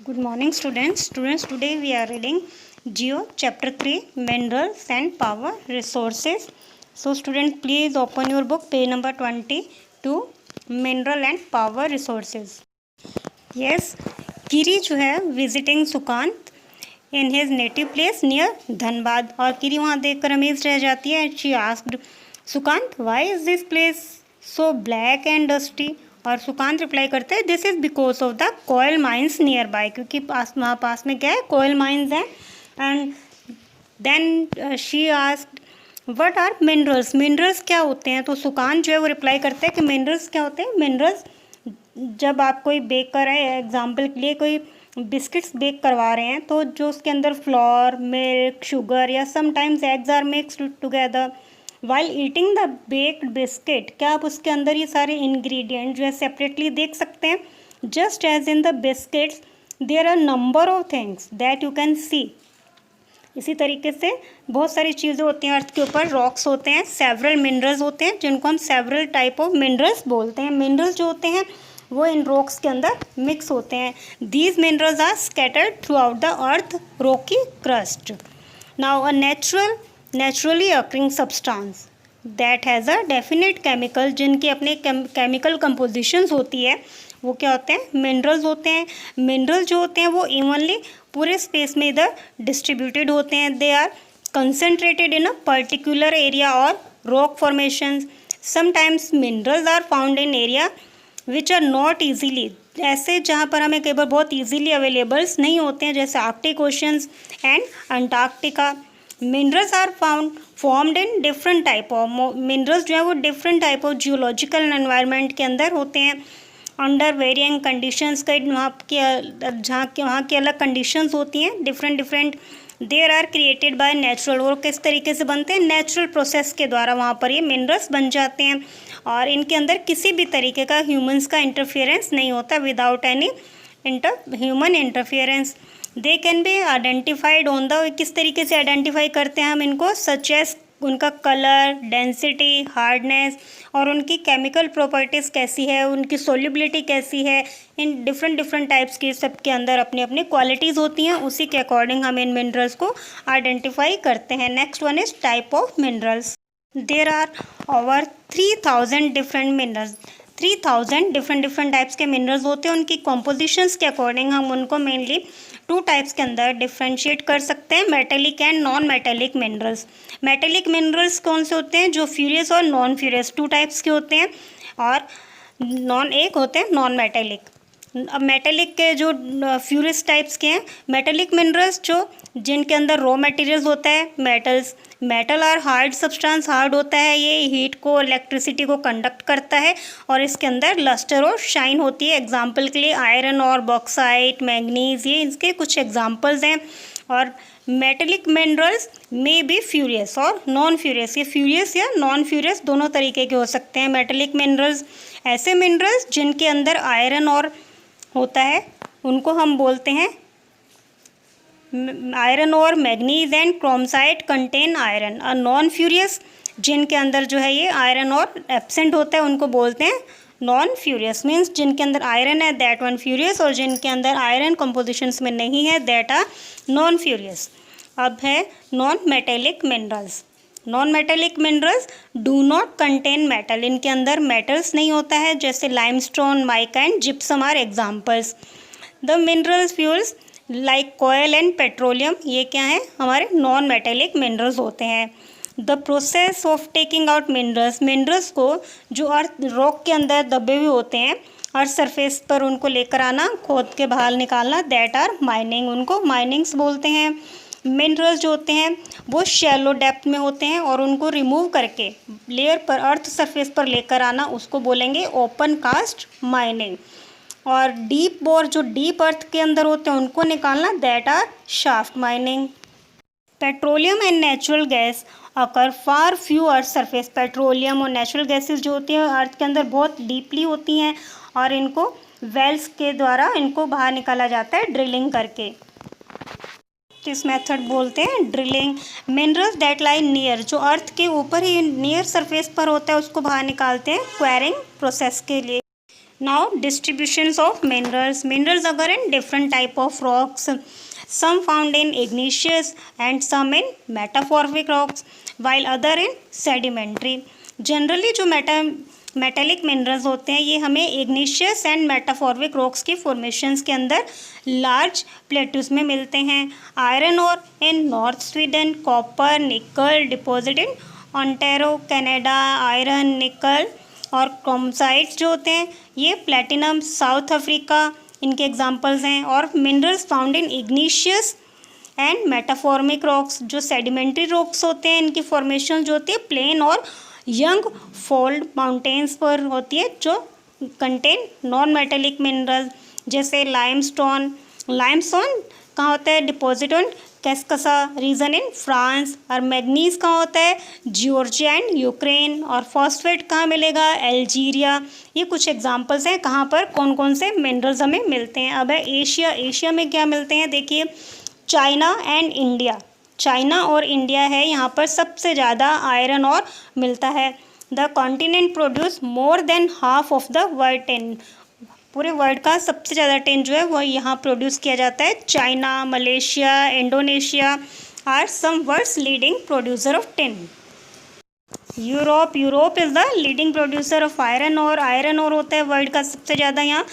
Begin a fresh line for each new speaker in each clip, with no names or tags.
Good morning, students. Today we are reading Geo Chapter 3 Minerals and Power Resources. So, students, please open your book, page number 22, Mineral and Power Resources. Yes, Kiri जो है visiting Sukant in his native place near Dhanbad, और किरी वहाँ देखकर amaze रह जाती है. She asked Sukant, why is this place so black and dusty? और सुकांत रिप्लाई करते हैं this is because of the coal mines nearby, क्योंकि वहाँ पास में क्या है, कोयल माइंस हैं. And then she asked what are minerals. Minerals क्या होते हैं? तो सुकांत जो है वो रिप्लाई करते हैं कि मिनरल्स क्या होते हैं. मिनरल्स, जब आप कोई बेक कर रहे हैं, एग्जाम्पल के लिए कोई बिस्किट्स बेक करवा रहे हैं, तो जो उसके अंदर फ्लोर, मिल्क, शुगर या sometimes eggs are mixed together while eating the baked biscuit. क्या आप उसके अंदर ये सारे इंग्रेडिएंट जो है सेपरेटली देख सकते हैं? Just as in the biscuits there are number of things that you can see. इसी तरीके से बहुत सारी चीज़ें होती हैं अर्थ के ऊपर. रॉक्स होते हैं, सेवरल मिनरल्स होते हैं जिनको हम सेवरल टाइप ऑफ मिनरल्स बोलते हैं. मिनरल्स जो होते हैं वो इन रॉक्स के अंदर मिक्स होते हैं. These minerals are scattered throughout the earth rocky crust. Now a naturally occurring substance that has a definite chemical, जिनकी अपने केमिकल कंपोजिशंस होती है, वो क्या होते हैं? मिनरल्स होते हैं. मिनरल्स जो होते हैं वो इवनली पूरे स्पेस में इधर डिस्ट्रीब्यूटेड होते हैं. They are concentrated in a particular area और rock formations. Sometimes minerals are found in area which are not easily, ऐसे जहाँ पर हमें कई बार बहुत ईजीली अवेलेबल्स नहीं होते हैं, जैसे Arctic oceans and Antarctica. Minerals are formed in different type of, minerals जो है वो different type of geological environment के अंदर होते हैं, अंडर वेरियंग कंडीशंस. कई वहाँ की अलग कंडीशंस होती हैं, different. There are created by natural. और किस तरीके से बनते हैं? नेचुरल प्रोसेस के द्वारा वहाँ पर ये मिनरल्स बन जाते हैं, और इनके अंदर किसी भी तरीके का ह्यूमंस का इंटरफेरेंस नहीं होता, without any human interference. They can be identified on the, किस तरीके से आइडेंटिफाई करते हैं हम इनको? सच एज उनका कलर, डेंसिटी, हार्डनेस, और उनकी केमिकल प्रॉपर्टीज़ कैसी है, उनकी सोल्यूबिलिटी कैसी है. इन डिफरेंट टाइप्स की सबके अंदर अपनी अपनी क्वालिटीज़ होती हैं, उसी के अकॉर्डिंग हम इन मिनरल्स को आइडेंटिफाई करते हैं. Next one is type of minerals. There are over 3000 different minerals. 3000 different types के मिनरल्स होते हैं. उनकी कॉम्पोजिशंस के अकॉर्डिंग हम उनको मेनली 2 टाइप्स के अंदर डिफ्रेंशिएट कर सकते हैं, metallic and non metallic minerals. Metallic minerals कौन से होते हैं? जो फ्यूरियस और नॉन फ्यूरियस 2 टाइप्स के होते हैं, और एक होते हैं नॉन मेटेलिक. अब मेटेलिक के जो फ्यूरियस टाइप्स के हैं, मेटेलिक मिनरल्स जो जिनके अंदर रॉ मटेरियल्स होता है, metal are hard substance. Hard होता है, ये हीट को, इलेक्ट्रिसिटी को कंडक्ट करता है, और इसके अंदर लस्टर और शाइन होती है. एग्जाम्पल के लिए आयरन और बॉक्साइट, मैंगनीज, ये इसके कुछ एग्जाम्पल्स हैं. और मेटेलिक मिनरल्स में बी फ्यूरियस और नॉन फ्यूरियस. ये फ्यूरियस या नॉन फ्यूरियस दोनों तरीके के हो सकते हैं. मेटेलिक मिनरल्स ऐसे मिनरल्स जिनके अंदर आयरन और होता है, उनको हम बोलते हैं iron ore. Manganese and chromite contain iron. और नॉन फ्यूरियस जिनके अंदर जो है ये आयरन और एब्सेंट होता है, उनको बोलते हैं नॉन फ्यूरियस. मीन्स जिनके अंदर आयरन है दैट वन फ्यूरियस, और जिनके अंदर आयरन कंपोजिशंस में नहीं है दैट आर नॉन फ्यूरियस. अब है non metallic minerals. Non metallic minerals do not contain metal. इनके अंदर मेटल्स नहीं होता है, जैसे limestone, mica and gypsum are examples. The minerals fuels like coal and petroleum, ये क्या है? हमारे नॉन मेटेलिक मिनरल्स होते हैं. The process of taking out minerals. Minerals को जो अर्थ रॉक के अंदर दबे हुए होते हैं, अर्थ सरफेस पर उनको लेकर आना, खोद के बाहर निकालना, दैट आर माइनिंग. उनको माइनिंग्स बोलते हैं. मिनरल्स जो होते हैं वो शैलो डेप्थ में होते हैं, और उनको रिमूव करके लेयर पर, अर्थ सरफेस पर लेकर आना, उसको बोलेंगे ओपन कास्ट माइनिंग. और डीप बोर, जो डीप अर्थ के अंदर होते हैं, उनको निकालना, that are shaft mining. Petroleum and natural gas occur far few earth surface. Petroleum और नेचुरल गैसेस जो होती हैं अर्थ के अंदर बहुत डीपली होती हैं, और इनको वेल्स के द्वारा इनको बाहर निकाला जाता है ड्रिलिंग करके. इस मेथड बोलते हैं drilling. Minerals that lie near, जो अर्थ के ऊपर ही नियर सरफेस पर होता है, उसको बाहर निकालते हैं क्वेरिंग प्रोसेस के लिए. Now distributions of minerals. Minerals occur in different type of rocks. Some found in igneous and some in metamorphic rocks, while other in sedimentary. Generally जो मेटेलिक मिनरल्स होते हैं ये हमें इग्निशियस एंड मेटाफॉर्मिक रॉक्स की formations के अंदर large plateaus में मिलते हैं. Iron ore in north Sweden, copper nickel deposit in Ontario Canada. Iron nickel और क्रोमसाइट्स जो होते हैं ये प्लेटिनम साउथ अफ्रीका इनके एग्जांपल्स हैं. और minerals found in igneous and metamorphic rocks, जो सेडिमेंट्री रॉक्स होते हैं इनकी फॉर्मेशन जो होती है प्लेन और यंग फोल्ड माउंटेन्स पर होती है, जो कंटेन नॉन मेटेलिक मिनरल जैसे लाइमस्टोन. लाइमस्टोन कहाँ होता है? Deposit on Caucasus region in France. और मैग्नीज कहाँ होता है? Georgia and Ukraine. और फॉस्फेट कहाँ मिलेगा? अल्जीरिया. ये कुछ एग्जांपल्स हैं कहाँ पर कौन कौन से मिनरल्स हमें मिलते हैं. अब है एशिया. एशिया में क्या मिलते हैं? देखिए, चाइना एंड इंडिया. चाइना और इंडिया है यहाँ पर सबसे ज़्यादा आयरन और मिलता है. The continent produce more than half of the world tin. पूरे वर्ल्ड का सबसे ज़्यादा टिन जो है वो यहाँ प्रोड्यूस किया जाता है. China, Malaysia, Indonesia are some world's leading producer of tin. Europe. Europe is the leading producer of iron ore. Iron ore होता है वर्ल्ड का सबसे ज़्यादा यहाँ.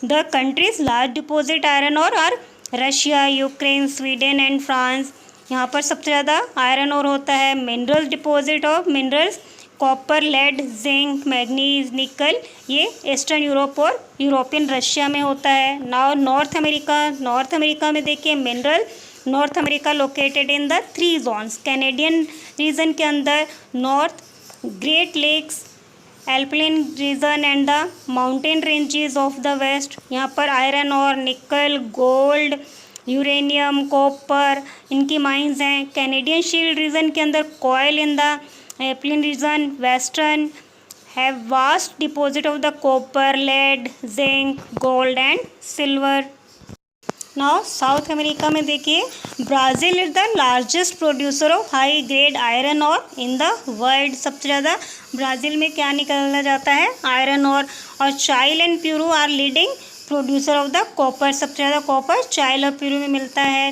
The countries large deposit iron ore are Russia, Ukraine, Sweden and France. यहाँ पर सबसे ज़्यादा आयरन और होता है. Mineral deposit of minerals copper, lead, zinc, manganese, nickel ये ईस्टर्न यूरोप और यूरोपियन रशिया में होता है. Now North America. North America में देखिए mineral. North America located in the 3 zones. Canadian region के अंदर north, Great Lakes, Alpine region and the mountain ranges of the west. यहाँ पर आयरन और निकल, गोल्ड, यूरेनियम, कॉपर इनकी mines हैं. Canadian shield region के अंदर coal in the Alpine region western have vast deposit of the copper, lead, zinc, gold and silver. Now South America में देखिए, Brazil is the largest producer of high grade iron ore in the world. सबसे ज़्यादा Brazil में क्या निकाला जाता है? Iron और. Chile and Peru are leading producer of the copper. सबसे ज़्यादा कॉपर चाइल और पेरू में मिलता है.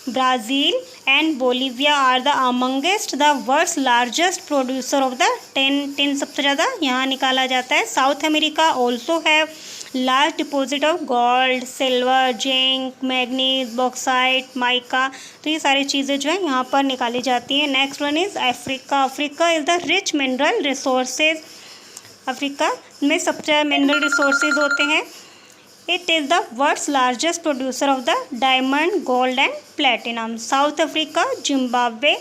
Brazil and Bolivia are the amongst the world's largest producer of the tin. Tin सबसे ज़्यादा यहाँ निकाला जाता है. South America also have large deposit of gold, silver, zinc, manganese, bauxite, mica. तो ये सारी चीज़ें जो है यहाँ पर निकाली जाती हैं. Next one is Africa. Africa is the rich mineral resources. Africa में सबसे ज़्यादा मिनरल रिसोर्सेज होते हैं. It is the world's largest producer of the diamond, gold and platinum. South Africa, Zimbabwe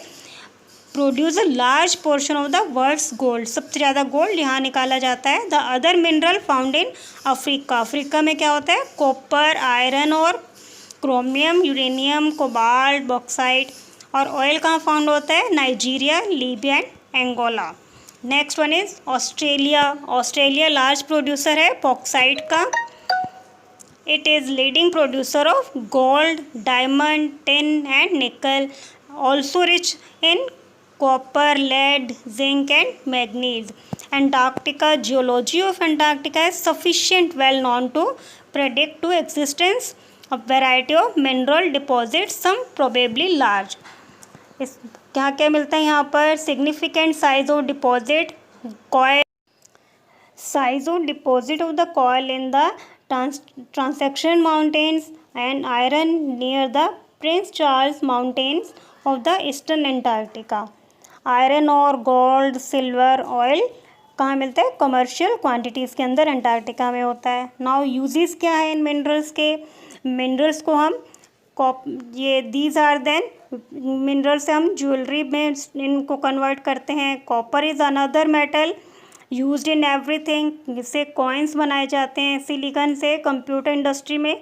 produce a large portion of the world's gold. सबसे ज़्यादा gold यहाँ निकाला जाता है. The other mineral found in Africa. Africa में क्या होता है? कॉपर, आयरन और क्रोमियम, यूरेनियम, कोबाल्ट, बॉक्साइट. और ऑयल कहाँ फाउंड होता है? Nigeria, Libya and Angola. Next one is Australia. Australia large producer है बॉक्साइट का. It is leading producer of gold, diamond, tin and nickel. Also rich in copper, lead, zinc and manganese. Antarctica. Geology of Antarctica is sufficient well known to predict to existence a variety of mineral deposits, some probably large. इस क्या क्या मिलता है यहाँ पर? significant size of deposit, coil, size of deposit of the coil in the Transaction Mountains and iron near the Prince Charles Mountains of the Eastern Antarctica. Iron और gold, silver, oil कहाँ मिलता है? कमर्शियल क्वांटिटीज़ के अंदर Antarctica में होता है. Now uses क्या है इन मिनरल्स के? मिनरल्स को हम ये दीज आर देन मिनरल से हम ज्वेलरी में इनको कन्वर्ट करते हैं. Copper is another metal used in everything. इससे कॉइन्स बनाए जाते हैं. सिलिकॉन से कंप्यूटर इंडस्ट्री में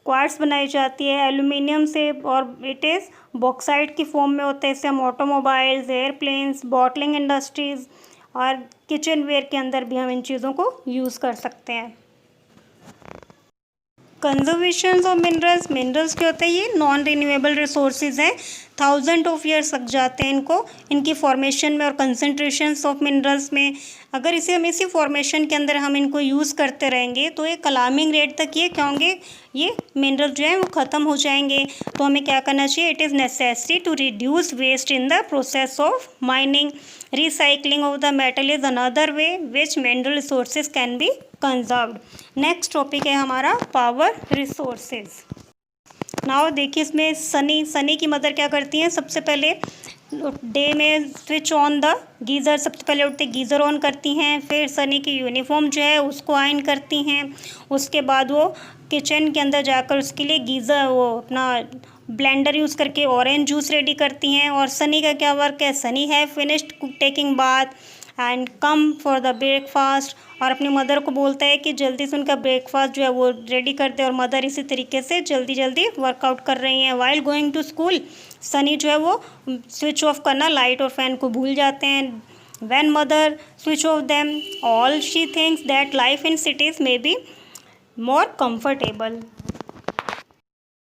क्वार्ट्स बनाई जाती है. एल्यूमिनियम से और इट इज़ बॉक्साइट की फॉर्म में होते हैं. इससे हम ऑटोमोबाइल्स, एयरप्लेन्स, बॉटलिंग इंडस्ट्रीज़ और किचन वेयर के अंदर भी हम इन चीज़ों को यूज़ कर सकते हैं. Conservation of minerals. मिनरल्स क्या होते हैं? ये नॉन रिन्यूएबल रिसोर्सेज हैं. थाउजेंड ऑफ ईयर्स लग जाते हैं इनको, इनकी फॉर्मेशन में और कंसनट्रेशंस ऑफ मिनरल्स में। अगर इसे हम इसी फॉर्मेशन के अंदर हम इनको यूज़ करते रहेंगे तो एक अलार्मिंग रेट तक ये क्या होंगे, ये मिनरल जो है वो ख़त्म हो जाएंगे। तो हमें क्या करना चाहिए, it is necessary to reduce waste in the process of mining. Recycling of the metal is another way which mineral resources can be conserved. Next topic है हमारा पावर रिसोर्सेज। नाउ देखिए इसमें सनी की मदर क्या करती हैं, सबसे पहले डे में स्विच ऑन द गीज़र, सबसे पहले उठते गीज़र ऑन करती हैं, फिर सनी की यूनिफॉर्म जो है उसको आयन करती हैं, उसके बाद वो किचन के अंदर जाकर उसके लिए गीज़र वो अपना ब्लेंडर यूज़ करके ऑरेंज जूस रेडी करती हैं। और सनी का क्या वर्क है, सनी है finished taking bath and come for the breakfast, और अपनी मदर को बोलता है कि जल्दी से उनका ब्रेकफास्ट जो है वो रेडी कर दे, और मदर इसी तरीके से जल्दी जल्दी वर्कआउट कर रही हैं। While going to school Sunny जो है वो स्विच ऑफ करना लाइट और फैन को भूल जाते हैं। When mother switch off them all she thinks that life in cities may be more comfortable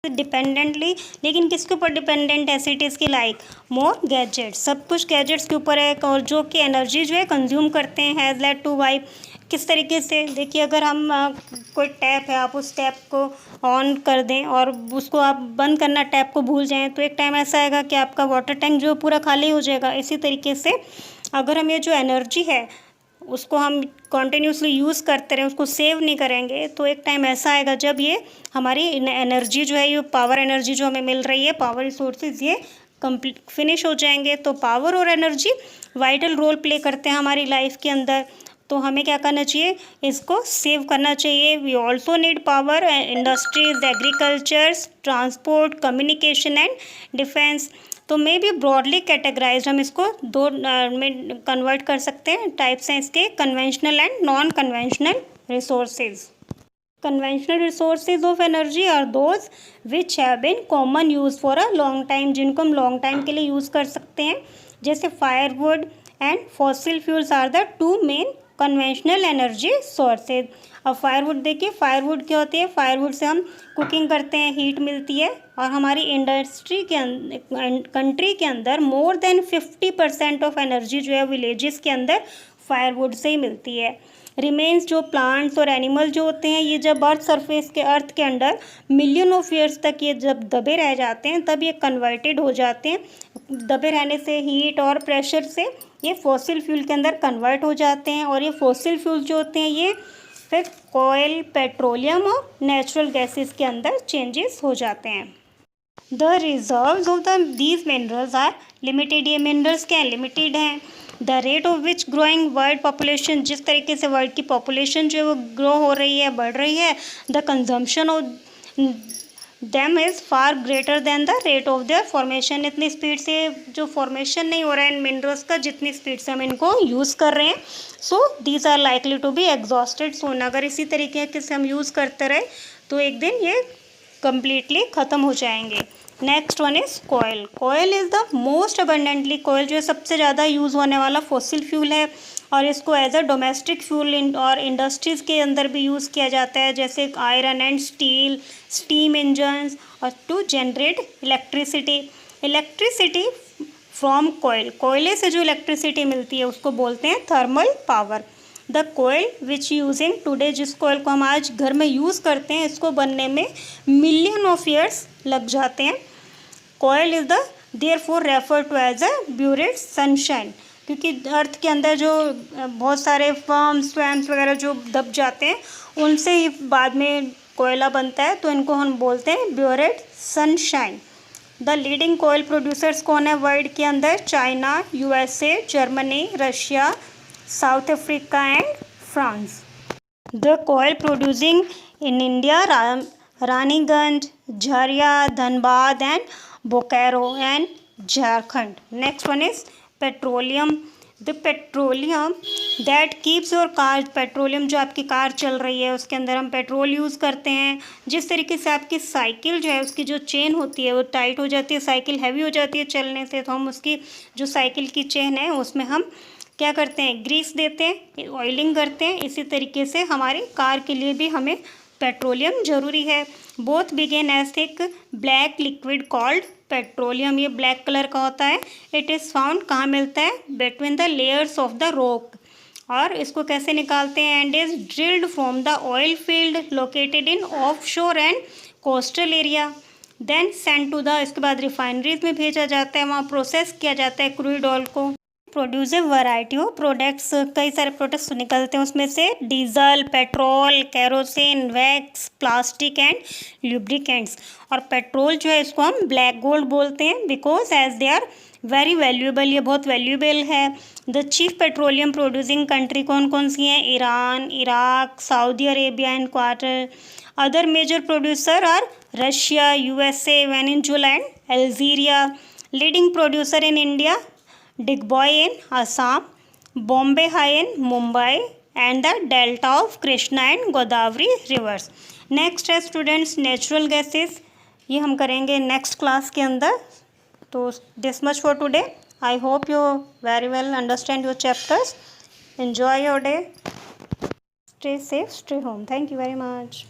dependently, लेकिन किसके ऊपर डिपेंडेंट है, सिटीज़ की लाइक मोर गैजेट्स, सब कुछ गैजेट्स के ऊपर है, और जो कि एनर्जी जो है कंज्यूम करते हैं। हैज़ लेड टू वाइप, किस तरीके से, देखिए अगर हम कोई टैप है, आप उस टैप को ऑन कर दें और उसको आप बंद करना टैप को भूल जाएं तो एक टाइम ऐसा आएगा कि आपका वाटर टैंक जो पूरा खाली हो जाएगा। इसी तरीके से अगर हम ये जो एनर्जी है उसको हम कॉन्टीन्यूसली यूज़ करते रहें, उसको सेव नहीं करेंगे, तो एक टाइम ऐसा आएगा जब ये हमारी एनर्जी जो है, ये पावर एनर्जी जो हमें मिल रही है, पावर रिसोर्सेज, ये कंप्लीट फिनिश हो जाएंगे। तो पावर और एनर्जी वाइटल रोल प्ले करते हैं हमारी लाइफ के अंदर, तो हमें क्या करना चाहिए, इसको सेव करना चाहिए। We also need power industries, agriculture, transport, communication and defence. तो मे बी ब्रॉडली कैटेगराइज, हम इसको दो में कन्वर्ट कर सकते हैं। टाइप्स हैं इसके, conventional and non conventional resources. Conventional resources of energy are those which have been common use for a long time, जिनको हम लॉन्ग टाइम के लिए यूज़ कर सकते हैं, जैसे firewood and fossil fuels are the two main conventional energy sources. अब firewood देखिए, फायरवुड क्या होती है, फायरवुड से हम कुकिंग करते हैं, हीट मिलती है, और हमारी इंडस्ट्री के कंट्री के अंदर मोर देन 50% ऑफ एनर्जी जो है विलेजेस के अंदर फायरवुड से ही मिलती है। रिमेन्स, जो प्लांट्स और एनिमल जो होते हैं, ये जब अर्थ के अंडर मिलियन ऑफ ईयर्स तक ये जब दबे रह जाते हैं तब ये कन्वर्टेड हो जाते हैं, दबे रहने से हीट और प्रेशर से ये फॉसिल फ्यूल के अंदर कन्वर्ट हो जाते हैं, और ये फॉसिल फ्यूल जो होते हैं ये फिर ऑयल, पेट्रोलियम और नेचुरल गैसेस के अंदर चेंजेस हो जाते हैं। The reserves of these minerals are limited, ये मिनरल्स क्या लिमिटेड हैं। The rate of which growing world population, जिस तरीके से वर्ल्ड की पॉपुलेशन जो है वो ग्रो हो रही है, बढ़ रही है, the consumption of them is far greater than the rate of their formation, इतनी स्पीड से जो फॉर्मेशन नहीं हो रहा है इन मिनरल्स का, जितनी स्पीड से हम इनको यूज़ कर रहे हैं, so these are likely to be exhausted soon. अगर इसी तरीके से हम यूज़ करते रहे तो एक दिन ये कम्प्लीटली ख़त्म हो जाएंगे। Next one is coal. Coal is the most abundantly, coal जो है सबसे ज़्यादा यूज़ होने वाला फॉसिल फ्यूल है, और इसको एज अ डोमेस्टिक फ्यूल और इंडस्ट्रीज़ के अंदर भी यूज़ किया जाता है, जैसे iron and steel, steam engines, और to generate electricity. Electricity from coal, कोयले से जो इलेक्ट्रिसिटी मिलती है उसको बोलते हैं thermal power. The coal which using today, जिस कोयल को हम आज घर में यूज़ करते हैं, इसको बनने में मिलियन ऑफ ईयर्स लग जाते हैं। Coal is the therefore refer to as a buried sunshine, क्योंकि अर्थ के अंदर जो बहुत सारे फर्म्स स्वैम्स वगैरह जो दब जाते हैं उनसे ही बाद में कोयला बनता है, तो इनको हम बोलते हैं buried sunshine. The leading coal producers कौन है वर्ल्ड के अंदर, China, USA, Germany, Russia, South Africa and France. The coal producing in India, Raniganj, Jharia, Dhanbad and Bokaro and Jharkhand. Next one is petroleum. The petroleum that keeps your car, petroleum जो आपकी car चल रही है उसके अंदर हम पेट्रोल यूज़ करते हैं। जिस तरीके से आपकी साइकिल जो है उसकी जो चेन होती है वो टाइट हो जाती है, साइकिल हैवी हो जाती है चलने से, तो हम उसकी जो साइकिल की चेन है उसमें हम क्या करते हैं, ग्रीस देते हैं, ऑयलिंग करते हैं। इसी तरीके से हमारी कार के लिए भी हमें पेट्रोलियम जरूरी है। Both began as thick black liquid called petroleum, ये ब्लैक कलर का होता है। इट इज़ फाउंड कहाँ मिलता है? Between the layers of the rock. और इसको कैसे निकालते हैं? And is drilled from the oil field located in offshore and coastal area, then send to the, इसके बाद रिफाइनरीज में भेजा जाता है, वहाँ प्रोसेस किया जाता है क्रूड ऑयल को। Produce a variety of products, कई सारे प्रोडक्ट्स निकलते हैं उसमें से, diesel, petrol, kerosene, wax, plastic and lubricants. और पेट्रोल जो है इसको हम ब्लैक गोल्ड बोलते हैं because as they are very valuable, ये बहुत वैल्यूएबल है। The chief petroleum producing country कौन कौन सी हैं? Iran, Iraq, Saudi Arabia and Qatar. Other major producer are Russia, USA, Venezuela and Algeria. Leading producer in India, Digboy in Assam, Bombay High in Mumbai and the delta of Krishna and Godavari rivers. Next है students natural gases, ये हम करेंगे next class के अंदर। तो this much for today. I hope you very well understand your chapters. Enjoy your day, stay safe, stay home. Thank you very much.